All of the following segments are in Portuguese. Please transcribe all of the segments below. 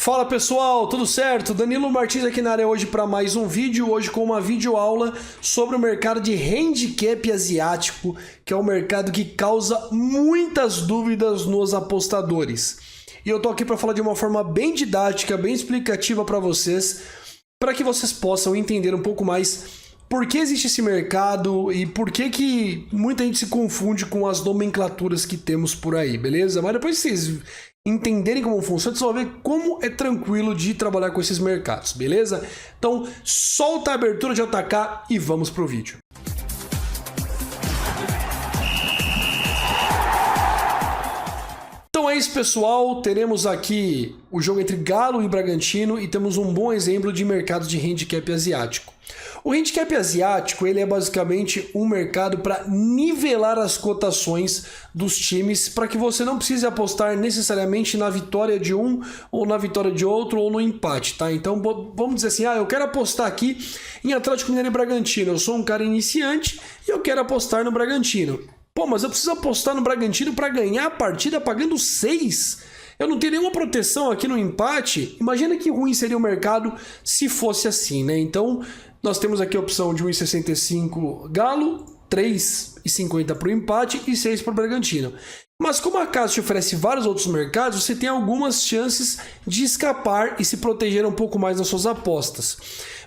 Fala pessoal, tudo certo? Danilo Martins aqui na área hoje para mais um vídeo, hoje com uma videoaula sobre o mercado de handicap asiático, que é um mercado que causa muitas dúvidas nos apostadores. E eu tô aqui para falar de uma forma bem didática, bem explicativa para vocês que vocês possam entender um pouco mais por que existe esse mercado e por que muita gente se confunde com as nomenclaturas que temos por aí, beleza? Mas depois vocês entenderem como funciona, vocês vão ver como é tranquilo de trabalhar com esses mercados, beleza? Então, solta a abertura de atacar e vamos pro vídeo. Então é isso, pessoal, teremos aqui o jogo entre Galo e Bragantino e temos um bom exemplo de mercado de handicap asiático. O handicap asiático ele é basicamente um mercado para nivelar as cotações dos times para que você não precise apostar necessariamente na vitória de um ou na vitória de outro ou no empate, tá? Então vamos dizer assim, eu quero apostar aqui em Atlético Mineiro e Bragantino, eu sou um cara iniciante e eu quero apostar no Bragantino. Pô, mas eu preciso apostar no Bragantino para ganhar a partida pagando 6? Eu não tenho nenhuma proteção aqui no empate? Imagina que ruim seria o mercado se fosse assim, né? Então, nós temos aqui a opção de 1,65 Galo, 3,50 para o empate e 6 para o Bragantino. Mas como a casa te oferece vários outros mercados, você tem algumas chances de escapar e se proteger um pouco mais nas suas apostas.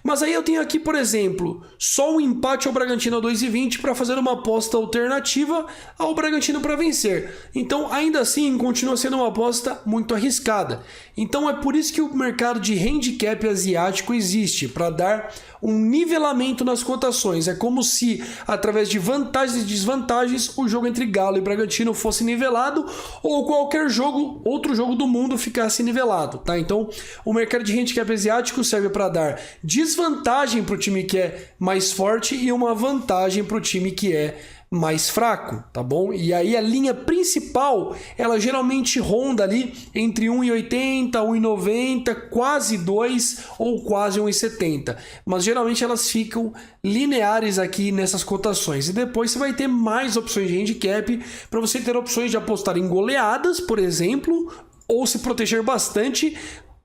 Mas aí eu tenho aqui, por exemplo, só um empate ao Bragantino a 2,20 para fazer uma aposta alternativa ao Bragantino para vencer. Então, ainda assim, continua sendo uma aposta muito arriscada. Então, é por isso que o mercado de handicap asiático existe, para dar um nivelamento nas cotações. É como se, através de vantagens e desvantagens, o jogo entre Galo e Bragantino fosse nivelado ou qualquer jogo, outro jogo do mundo ficasse nivelado, tá? Então, o mercado de handicap asiático serve para dar desvantagem para o time que é mais forte e uma vantagem para o time que é mais fraco, tá bom? E aí a linha principal, ela geralmente ronda ali entre 1,80, 1,90, quase 2 ou quase 1,70. Mas geralmente elas ficam lineares aqui nessas cotações. E depois você vai ter mais opções de handicap para você ter opções de apostar em goleadas, por exemplo, ou se proteger bastante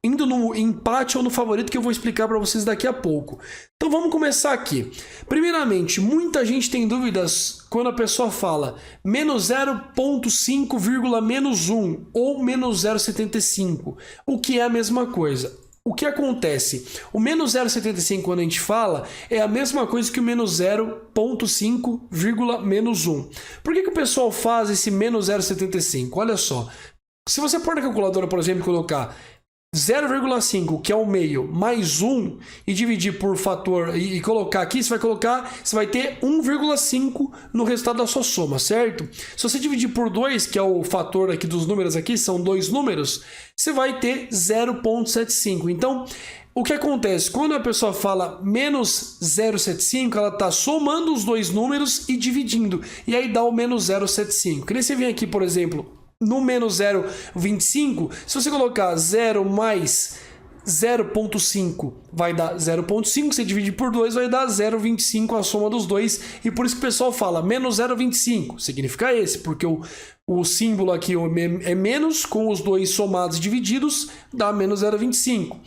indo no empate ou no favorito, que eu vou explicar para vocês daqui a pouco. Então vamos começar aqui. Primeiramente, muita gente tem dúvidas quando a pessoa fala menos 0,5, menos 1 ou menos 0,75, o que é a mesma coisa. O que acontece? O menos 0,75 quando a gente fala é a mesma coisa que o menos 0,5, menos 1. Por que o pessoal faz esse menos 0,75? Olha só, se você pôr na calculadora, por exemplo, e colocar 0,5, que é o meio, mais 1 e dividir por fator e colocar aqui, você vai ter 1,5 no resultado da sua soma, certo? Se você dividir por 2, que é o fator aqui dos números aqui, são dois números, você vai ter 0,75. Então, o que acontece? Quando a pessoa fala menos 0,75, ela está somando os dois números e dividindo, e aí dá o menos 0,75. Que nem você vem aqui, por exemplo, no menos 0,25, se você colocar 0 mais 0,5 vai dar 0,5, você divide por 2 vai dar 0,25 a soma dos dois, e por isso que o pessoal fala menos 0,25, significa esse, porque o símbolo aqui é menos, com os dois somados e divididos, dá menos 0,25.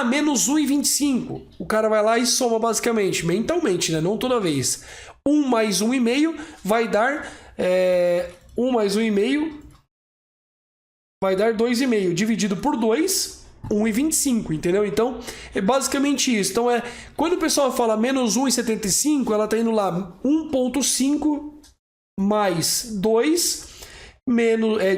Menos 1,25, o cara vai lá e soma basicamente, mentalmente, né? Não toda vez. 1 mais 1,5 vai dar 1 mais 1,5 vai dar 2,5, dividido por 2, 1,25, entendeu? Então, é basicamente isso. Então, quando o pessoal fala menos 1,75, ela está indo lá 1,5 mais 2,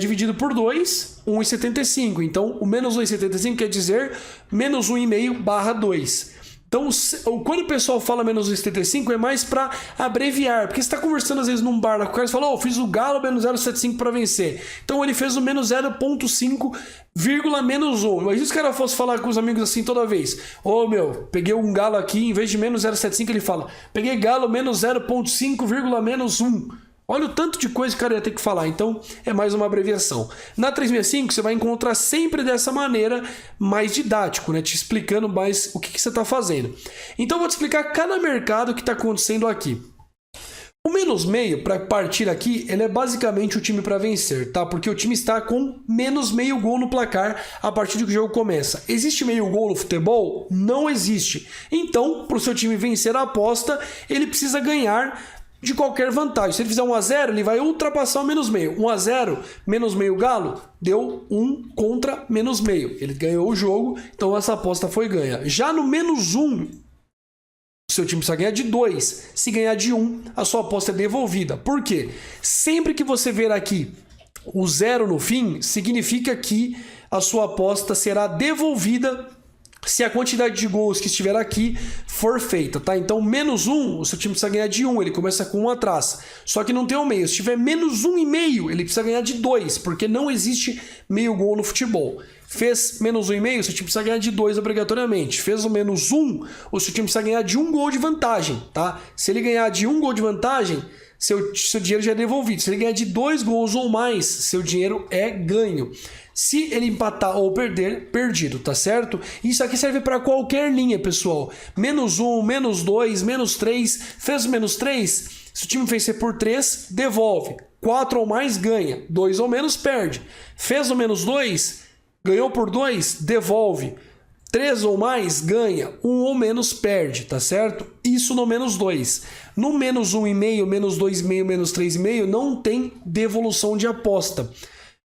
dividido por 2, 1,75. Então, o menos 1,75 quer dizer menos 1,5 barra 2. Então, quando o pessoal fala menos 1,75 é mais para abreviar, porque você está conversando às vezes num bar com o cara e fala, fiz o Galo menos 0,75 para vencer. Então ele fez o menos 0,5, menos 1. Imagina se o cara fosse falar com os amigos assim toda vez. Peguei um Galo aqui, em vez de menos 0,75 ele fala, peguei Galo menos 0,5, menos 1. Olha o tanto de coisa que o cara ia ter que falar, então é mais uma abreviação. Na 365 você vai encontrar sempre dessa maneira, mais didático, né? Te explicando mais o que você está fazendo. Então eu vou te explicar cada mercado que está acontecendo aqui. O menos meio, para partir aqui, ele é basicamente o time para vencer, tá? Porque o time está com menos meio gol no placar a partir de que o jogo começa. Existe meio gol no futebol? Não existe. Então, para o seu time vencer a aposta, ele precisa ganhar de qualquer vantagem. Se ele fizer 1-0, ele vai ultrapassar o menos meio. 1-0, menos meio Galo, deu 1 contra menos meio. Ele ganhou o jogo, então essa aposta foi ganha. Já no menos 1, seu time precisa ganhar de 2. Se ganhar de 1, a sua aposta é devolvida. Por quê? Sempre que você ver aqui o 0 no fim, significa que a sua aposta será devolvida se a quantidade de gols que estiver aqui for feita, tá? Então, menos 1, o seu time precisa ganhar de 1, ele começa com 1 atrás. Só que não tem um meio. Se tiver menos 1,5, ele precisa ganhar de 2, porque não existe meio gol no futebol. Fez menos 1,5, o seu time precisa ganhar de 2 obrigatoriamente. Fez o menos 1, o seu time precisa ganhar de 1 gol de vantagem, tá? Se ele ganhar de 1 gol de vantagem, seu dinheiro já é devolvido. Se ele ganhar de 2 gols ou mais, seu dinheiro é ganho. Se ele empatar ou perder, perdido, tá certo? Isso aqui serve para qualquer linha, pessoal. Menos 1, menos 2, menos 3. Fez o menos 3, se o time vencer por 3, devolve. 4 ou mais, ganha. 2 ou menos, perde. Fez o menos 2, ganhou por 2, devolve. 3 ou mais, ganha. 1 ou menos, perde, tá certo? Isso no menos 2. No menos 1,5, menos 2,5, menos 3,5, não tem devolução de aposta.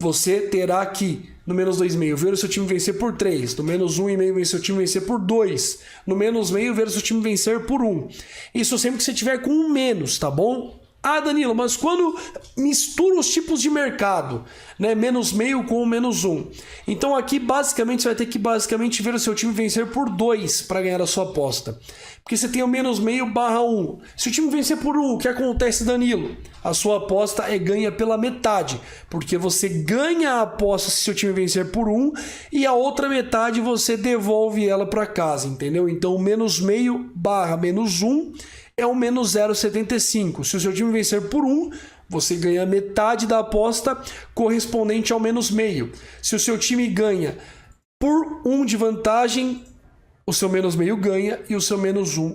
Você terá aqui, no menos 2,5, ver o seu time vencer por 3. No menos 1,5, ver o seu time vencer por 2. No menos meio, ver o seu time vencer por 1. Isso sempre que você tiver com um menos, tá bom? Ah, Danilo, mas quando mistura os tipos de mercado, né? Menos meio com menos 1. Então aqui, basicamente, você vai ter que ver o seu time vencer por 2 para ganhar a sua aposta. Porque você tem o menos meio barra 1. Se o time vencer por 1, o que acontece, Danilo? A sua aposta é ganha pela metade. Porque você ganha a aposta se seu time vencer por 1 e a outra metade você devolve ela para casa, entendeu? Então, menos meio barra menos 1 é o menos 0,75. Se o seu time vencer por 1, você ganha metade da aposta correspondente ao menos meio. Se o seu time ganha por 1 de vantagem, o seu menos meio ganha e o seu menos 1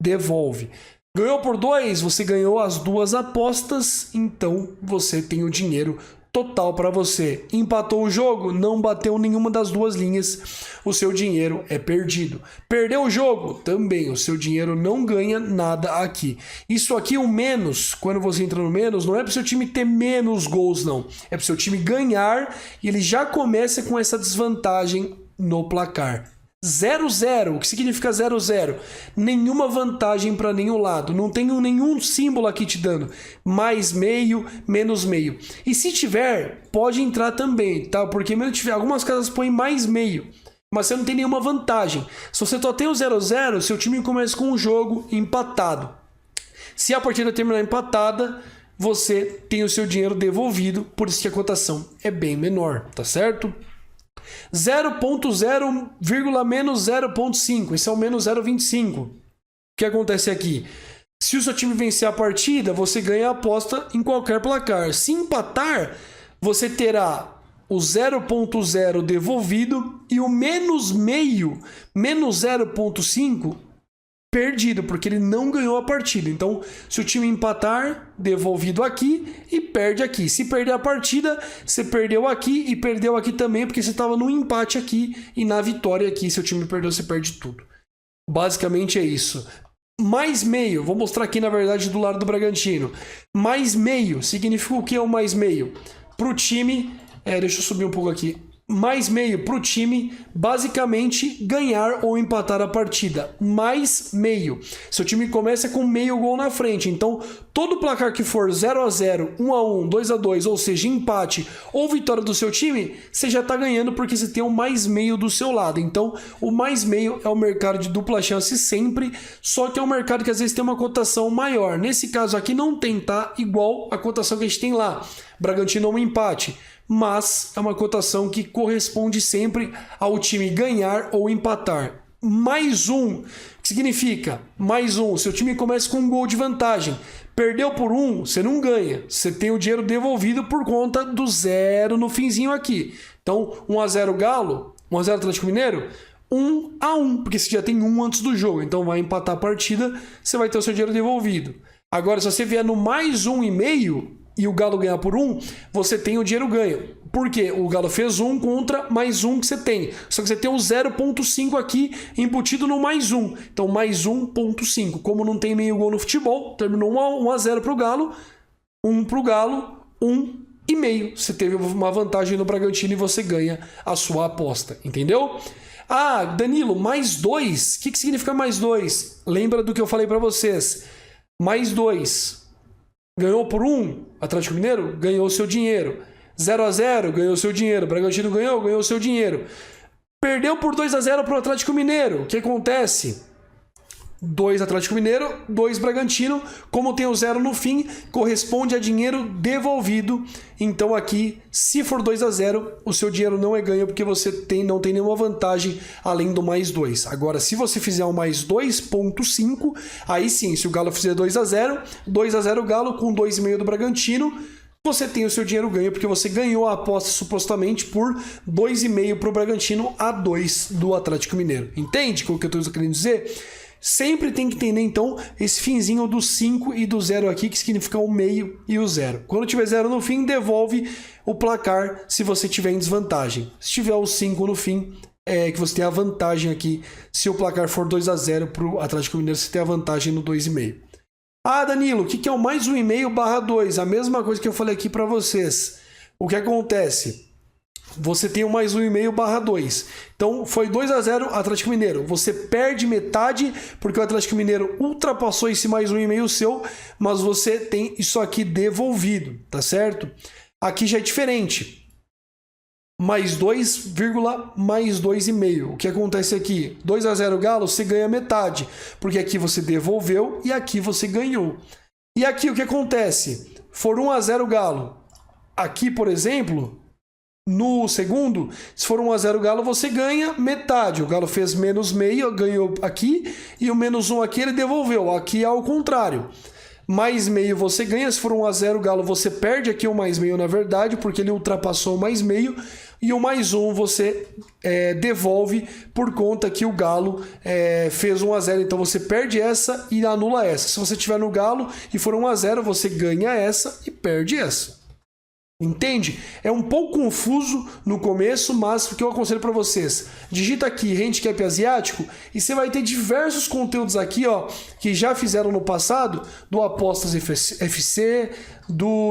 devolve. Ganhou por 2, você ganhou as duas apostas, então você tem o dinheiro total para você. Empatou o jogo, não bateu nenhuma das duas linhas, o seu dinheiro é perdido. Perdeu o jogo, também o seu dinheiro não ganha nada aqui. Isso aqui, o menos, quando você entra no menos, não é para o seu time ter menos gols, não. É para o seu time ganhar e ele já começa com essa desvantagem no placar. 0-0, o que significa 0-0? Nenhuma vantagem para nenhum lado, não tem nenhum símbolo aqui te dando mais meio, menos meio. E se tiver, pode entrar também, tá? Porque mesmo tiver, algumas casas põem mais meio, mas você não tem nenhuma vantagem. Se você só tem o 0-0, seu time começa com um jogo empatado. Se a partida terminar empatada, você tem o seu dinheiro devolvido, por isso que a cotação é bem menor, tá certo? 0.0, menos 0.5, esse é o menos 0.25. O que acontece aqui? Se o seu time vencer a partida, você ganha a aposta em qualquer placar. Se empatar, você terá o 0.0 devolvido e o menos meio, menos 0.5, perdido, porque ele não ganhou a partida. Então, se o time empatar, devolvido aqui e perde aqui. Se perder a partida, você perdeu aqui e perdeu aqui também, porque você estava no empate aqui e na vitória aqui. Se o time perdeu, você perde tudo. Basicamente é isso. Mais meio, vou mostrar aqui na verdade do lado do Bragantino. Mais meio, significa o que é o mais meio? Para o time, deixa eu subir um pouco aqui. Mais meio para o time, basicamente ganhar ou empatar a partida. Mais meio. Seu time começa com meio gol na frente. Então, todo placar que for 0-0, 1-1, 2-2, ou seja, empate ou vitória do seu time, você já está ganhando porque você tem o mais meio do seu lado. Então, o mais meio é o mercado de dupla chance sempre, só que é um mercado que às vezes tem uma cotação maior. Nesse caso aqui não tem, tá? Igual a cotação que a gente tem lá. Bragantino um empate. Mas é uma cotação que corresponde sempre ao time ganhar ou empatar. Mais um, que significa mais um, seu time começa com um gol de vantagem. Perdeu por 1, você não ganha. Você tem o dinheiro devolvido por conta do 0 no finzinho aqui. Então, 1-0 Galo, 1-0 Atlético Mineiro, 1-1, porque você já tem 1 antes do jogo. Então vai empatar a partida, você vai ter o seu dinheiro devolvido. Agora, se você vier no mais 1,5 e o Galo ganhar por 1, você tem o dinheiro ganho. Por quê? O Galo fez 1 contra mais 1 que você tem. Só que você tem o 0,5 aqui embutido no mais 1. Então, mais 1,5. Como não tem meio gol no futebol, terminou 1-0 para o Galo. 1 para o Galo, 1,5. Você teve uma vantagem no Bragantino e você ganha a sua aposta. Entendeu? Ah, Danilo, mais 2. O que significa mais 2? Lembra do que eu falei para vocês. Mais 2. Ganhou por 1, Atlético Mineiro ganhou o seu dinheiro. 0-0, ganhou o seu dinheiro. Bragantino ganhou o seu dinheiro. Perdeu por 2-0 para o Atlético Mineiro. O que acontece? 2 Atlético Mineiro, 2 Bragantino. Como tem o 0 no fim, corresponde a dinheiro devolvido. Então aqui, se for 2-0, o seu dinheiro não é ganho porque você não tem nenhuma vantagem além do mais 2. Agora, se você fizer um mais 2,5, aí sim, se o Galo fizer 2-0, 2-0 Galo com 2,5 do Bragantino, você tem o seu dinheiro ganho porque você ganhou a aposta supostamente por 2,5 para o Bragantino a 2 do Atlético Mineiro. Entende o que eu estou querendo dizer? Sempre tem que entender, então, esse finzinho do 5 e do 0 aqui, que significa o meio e o 0. Quando tiver 0 no fim, devolve o placar se você tiver em desvantagem. Se tiver o 5 no fim, é que você tem a vantagem aqui. Se o placar for 2-0 para o Atlético Mineiro, você tem a vantagem no 2,5. Ah, Danilo, o que é o mais 1,5/2? A mesma coisa que eu falei aqui para vocês. O que acontece? Você tem o mais 1,5/2. Então, foi 2-0 Atlético Mineiro. Você perde metade, porque o Atlético Mineiro ultrapassou esse mais 1,5 seu, mas você tem isso aqui devolvido, tá certo? Aqui já é diferente. Mais 2, mais 2,5. O que acontece aqui? 2-0 Galo, você ganha metade, porque aqui você devolveu e aqui você ganhou. E aqui o que acontece? For 1-0 Galo. Aqui, por exemplo... No segundo, se for 1-0 Galo, você ganha metade. O Galo fez menos meio, ganhou aqui, e o menos 1 aqui ele devolveu. Aqui é ao contrário. Mais meio você ganha, se for 1-0 Galo, você perde aqui o mais meio na verdade, porque ele ultrapassou o mais meio, e o mais 1 você devolve por conta que o Galo fez 1-0. Então você perde essa e anula essa. Se você tiver no Galo e for 1-0, você ganha essa e perde essa. Entende? É um pouco confuso no começo, mas o que eu aconselho para vocês, digita aqui handicap asiático e você vai ter diversos conteúdos aqui, ó, que já fizeram no passado, do Apostas FC,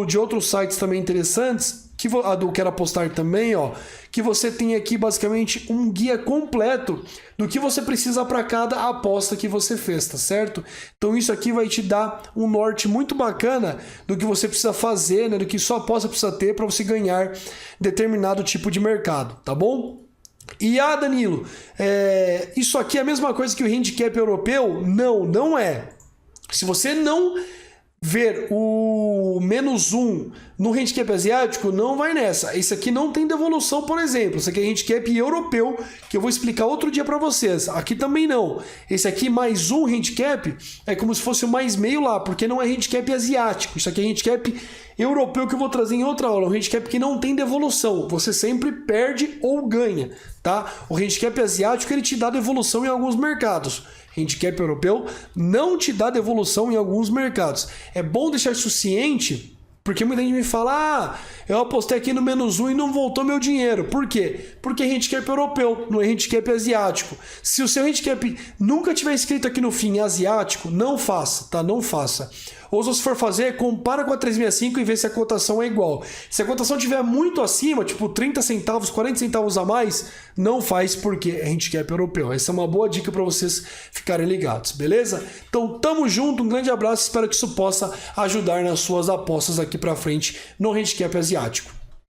de outros sites também interessantes, do Quero Apostar também, ó, que você tem aqui basicamente um guia completo do que você precisa para cada aposta que você fez, tá certo? Então isso aqui vai te dar um norte muito bacana do que você precisa fazer, né, do que sua aposta precisa ter para você ganhar determinado tipo de mercado, tá bom? E Danilo, isso aqui é a mesma coisa que o handicap europeu? Não, não é. Se você não ver o menos 1 no handicap asiático, não vai nessa. Esse aqui não tem devolução, por exemplo. Esse aqui é handicap europeu, que eu vou explicar outro dia para vocês. Aqui também não. Esse aqui mais 1 handicap é como se fosse o mais meio lá, porque não é handicap asiático. Isso aqui é handicap europeu que eu vou trazer em outra aula. Um handicap que não tem devolução. Você sempre perde ou ganha, tá? O handicap asiático ele te dá devolução em alguns mercados. Handicap europeu não te dá devolução em alguns mercados. É bom deixar isso ciente, porque muita gente me fala, eu apostei aqui no menos 1 e não voltou meu dinheiro. Por quê? Porque é handicap europeu, não é handicap asiático. Se o seu handicap nunca tiver escrito aqui no fim asiático, não faça, tá? Não faça. Ou se você for fazer, compara com a 365 e vê se a cotação é igual. Se a cotação estiver muito acima, tipo 30 centavos, 40 centavos a mais, não faz porque é handicap europeu. Essa é uma boa dica para vocês ficarem ligados, beleza? Então, tamo junto, um grande abraço, espero que isso possa ajudar nas suas apostas aqui para frente no handicap asiático.